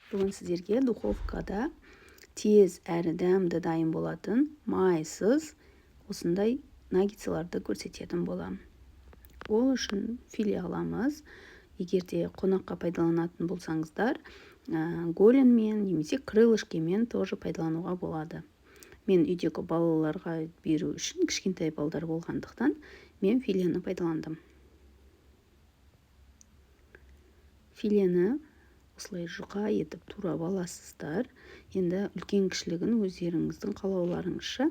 Бүгін сіздерге духовкада тез әрі дәмді дайын болатын майсыз осындай наггетсыларды көрсететін боламын. Ол үшін филе аламыз. Егер де қонаққа пайдаланатын болсаңыздар, голенмен немесе крылышкемен тоже пайдалануға болады. Мен үйдегі балаларға беру үшін кішкентай балдар болғандықтан мен филені пайдаландым. Филені осылай жұқа етіп турап аласыздар. Енді үлкен кішілігін өздеріңіздің қалауларыңызша.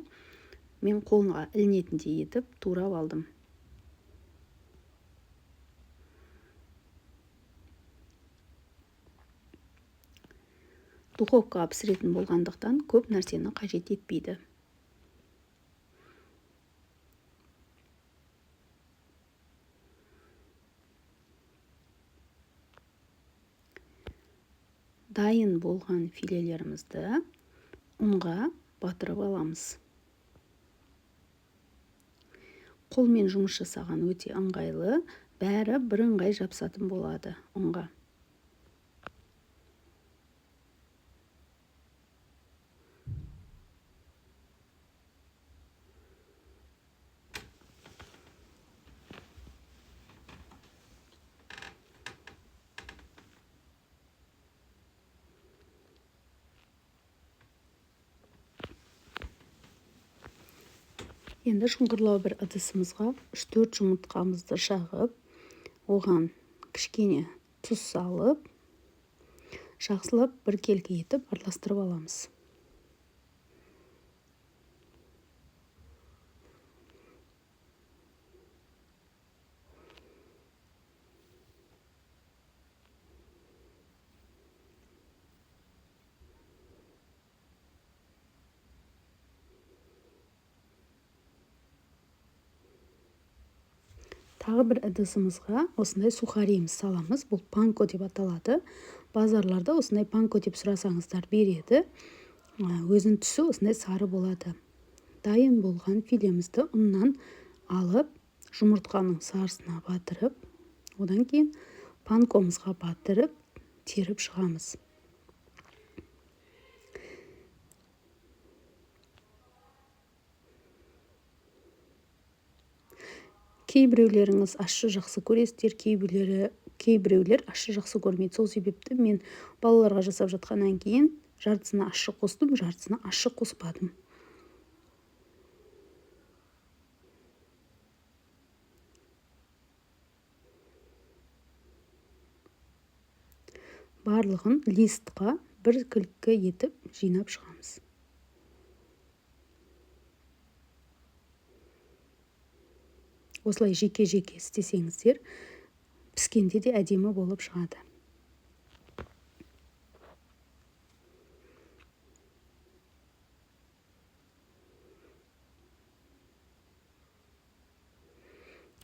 Мен қолға ілінетіндей етіп турап алдым. Духовкаға пісіретін болғандықтан көп нәрсені қажет етпейді. Дайын болған филелерімізді ұнға батырып аламыз. Қолмен жұмыс жасаған өте ыңғайлы, бәрі бірыңғай жабысатын болады ұнға. Енді шұңғырлау бір ыдысымызға 3-4 жұмыртқамызды жағып, оған кішкене тұз салып, жақсылап біркелкі етіп араластырып аламыз. Тағы бір ыдысымызға осындай сухариміз саламыз. Бұл панко деп аталады. Базарларда осындай панко деп сұрасаңыздар береді. Өзінің түсі осындай сары болады. Дайын болған филемізді ұннан алып, жұмыртқаның сарысына батырып, одан кейін панкомызға батырып, теріп шығамыз. Кейбіреулеріңіз ащы жақсы көресіздер, кейбіреулер ащы жақсы көрмейді. Сол себепті мен балаларға жасап жатқаннан кейін жартысына ащы қостым, жартысына ащы қоспадым. Барлығын листқа біркелкі етіп жинап шығамыз. Осылай жеке-жеке істесеңіздер, піскенде де әдемі болып шығады.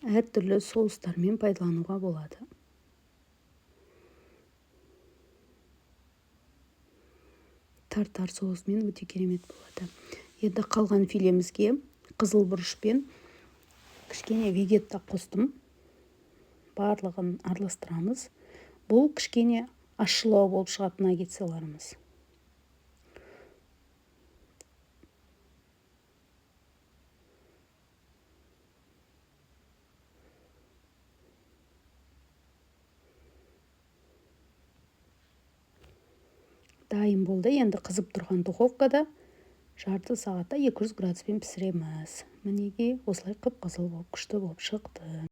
Әртүрлі соустармен пайдалануға болады. Тартар соусымен өте керемет болады. Енді қалған филемізге қызыл бұрышпен кішкене вегетта қостым. Барлығын араластырамыз. Бұл кішкене ащылау болып шығатын наггетсыларымыз. Дайын болды. Енді қызып тұрған духовкада жарты сағатта 200 градуспен пісіреміз. Мінеге осылай қып-қызыл болып, күшті болып шықты.